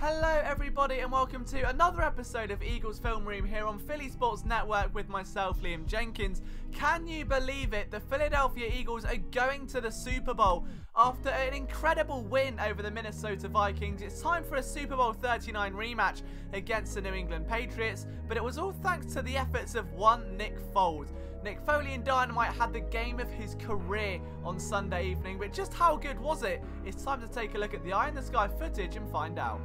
Hello everybody and welcome to another episode of Eagles Film Room here on Philly Sports Network with myself, Liam Jenkins. Can you believe it? The Philadelphia Eagles are going to the Super Bowl. After an incredible win over the Minnesota Vikings, it's time for a Super Bowl 39 rematch against the New England Patriots, but it was all thanks to the efforts of one Nick Foles. Nick Foley and Dynamite had the game of his career on Sunday evening, but just how good was it? It's time to take a look at the Eye in the Sky footage and find out.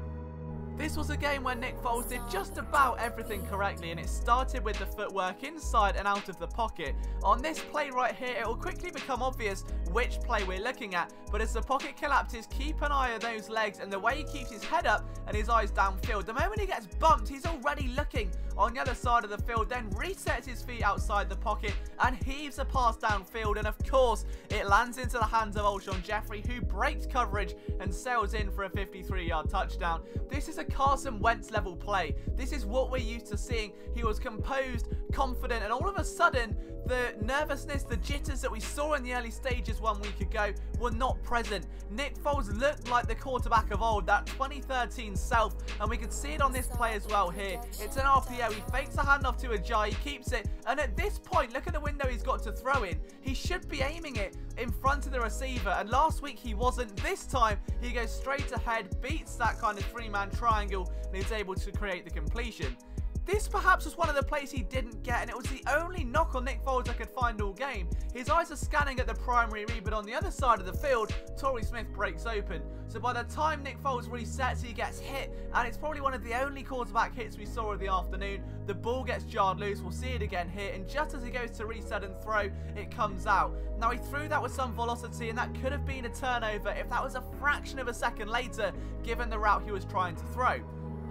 This was a game where Nick Foles did just about everything correctly, and it started with the footwork inside and out of the pocket. On this play right here, it will quickly become obvious which play we're looking at, but as the pocket collapses, keep an eye on those legs and the way he keeps his head up and his eyes downfield. The moment he gets bumped, he's already looking on the other side of the field, then resets his feet outside the pocket and heaves a pass downfield, and of course, it lands into the hands of Alshon Jeffrey, who breaks coverage and sails in for a 53-yard touchdown. This is a Carson Wentz level play. This is what we're used to seeing. He was composed, confident, and all of a sudden, the nervousness, the jitters that we saw in the early stages 1 week ago were not present. Nick Foles looked like the quarterback of old, that 2013 self, and we could see it on this play as well here. It's an RPO, he fakes a handoff to Ajayi, he keeps it, and at this point, look at the window he's got to throw in. He should be aiming it in front of the receiver, and last week he wasn't. This time, he goes straight ahead, beats that kind of three-man triangle, and he's able to create the completion. This perhaps was one of the plays he didn't get, and it was the only knock on Nick Foles I could find all game. His eyes are scanning at the primary read, but on the other side of the field, Torrey Smith breaks open. So by the time Nick Foles resets, he gets hit, and it's probably one of the only quarterback hits we saw of the afternoon. The ball gets jarred loose, we'll see it again here, and just as he goes to reset and throw, it comes out. Now he threw that with some velocity, and that could have been a turnover if that was a fraction of a second later, given the route he was trying to throw.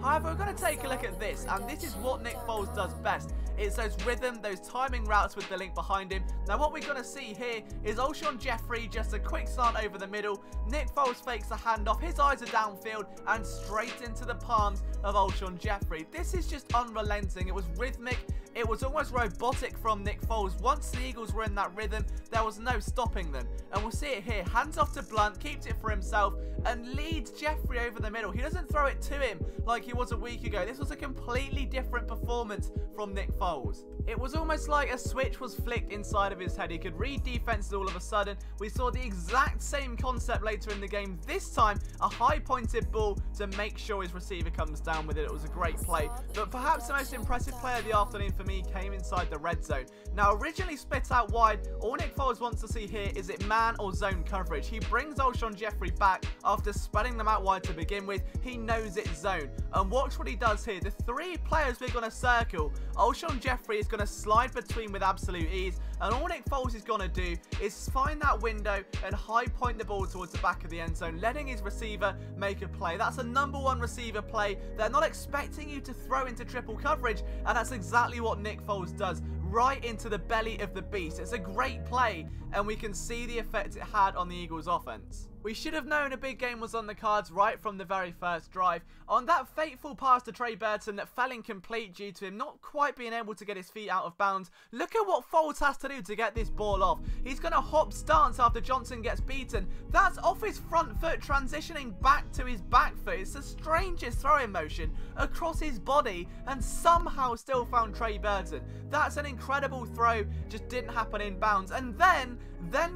However, we're going to take a look at this, and this is what Nick Foles does best. It's those rhythm, those timing routes with the link behind him. Now what we're going to see here is Alshon Jeffrey, just a quick slant over the middle. Nick Foles fakes a handoff, his eyes are downfield, and straight into the palms of Alshon Jeffrey. This is just unrelenting. It was rhythmic. It was almost robotic from Nick Foles. Once the Eagles were in that rhythm, there was no stopping them. And we'll see it here. Hands off to Blunt, keeps it for himself, and leads Jeffrey over the middle. He doesn't throw it to him like he was a week ago. This was a completely different performance from Nick Foles. It was almost like a switch was flicked inside of his head. He could read defenses all of a sudden. We saw the exact same concept later in the game. This time, a high-pointed ball to make sure his receiver comes down with it. It was a great play. But perhaps the most impressive play of the afternoon for me came inside the red zone. Now, originally split out wide, all Nick Foles wants to see here is it man or zone coverage. He brings Alshon Jeffrey back after spreading them out wide to begin with. He knows it's zone. And watch what he does here. The three players we're going to circle, Alshon Jeffrey is going to slide between with absolute ease, and all Nick Foles is going to do is find that window and high point the ball towards the back of the end zone, letting his receiver make a play. That's a #1 receiver play. They're not expecting you to throw into triple coverage, and that's exactly what Nick Foles does, right into the belly of the beast. It's a great play, and we can see the effect it had on the Eagles offense. We should have known a big game was on the cards right from the very first drive. On that fateful pass to Trey Burton that fell incomplete due to him not quite being able to get his feet out of bounds, look at what Foles has to do to get this ball off. He's going to hop stance after Johnson gets beaten. That's off his front foot, transitioning back to his back foot. It's the strangest throwing motion across his body, and somehow still found Trey Burton. That's an incredible throw, just didn't happen in bounds. And then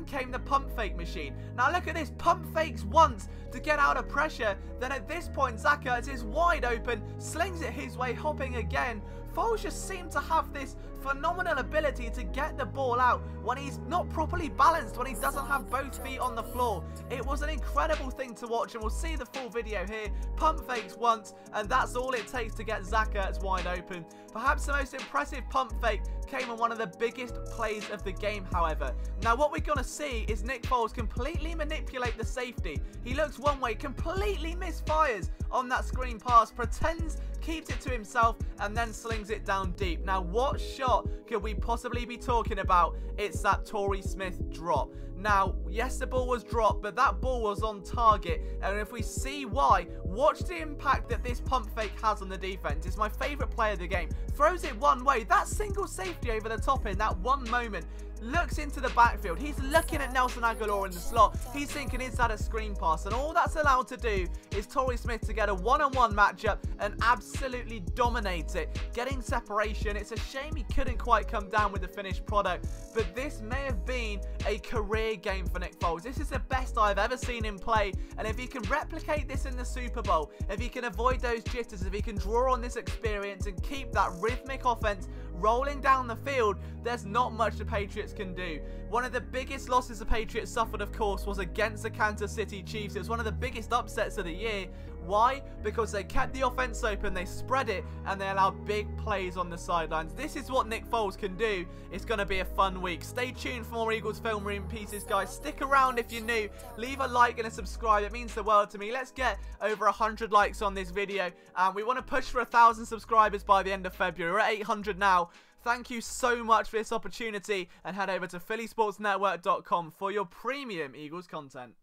came the pump fake machine. Now look at this, pump fakes once to get out of pressure. Then at this point, Zach Ertz is wide open, slings it his way, hopping again. Foles just seemed to have this phenomenal ability to get the ball out when he's not properly balanced, when he doesn't have both feet on the floor. It was an incredible thing to watch, and we'll see the full video here. Pump fakes once, and that's all it takes to get Zach Ertz wide open. Perhaps the most impressive pump fake came on one of the biggest plays of the game, however. Now what we're going to see is Nick Foles completely manipulate the safety. He looks one way, completely misfires on that screen pass, pretends, keeps it to himself, and then slings it down deep. Now what shot could we possibly be talking about? It's that Torrey Smith drop. Now, yes, the ball was dropped, but that ball was on target, and if we see why, watch the impact that this pump fake has on the defense. It's my favorite play of the game. Throws it one way, that single safety over the top in that one moment, looks into the backfield. He's looking at Nelson Agholor in the slot. He's thinking, is that a screen pass? And all that's allowed to do is Torrey Smith to get a one-on-one matchup and absolutely dominate it, getting separation. It's a shame he couldn't quite come down with the finished product, but this may have been a career game for Nick Foles. This is the best I've ever seen him play, and if he can replicate this in the Super Bowl, if he can avoid those jitters, if he can draw on this experience and keep that rhythmic offense rolling down the field, there's not much the Patriots can do. One of the biggest losses the Patriots suffered, of course, was against the Kansas City Chiefs. It was one of the biggest upsets of the year. Why? Because they kept the offense open, they spread it, and they allowed big plays on the sidelines. This is what Nick Foles can do. It's going to be a fun week. Stay tuned for more Eagles Film Room pieces, guys. Stick around if you're new. Leave a like and a subscribe. It means the world to me. Let's get over 100 likes on this video. We want to push for 1,000 subscribers by the end of February. We're at 800 now. Thank you so much for this opportunity, and head over to phillysportsnetwork.com for your premium Eagles content.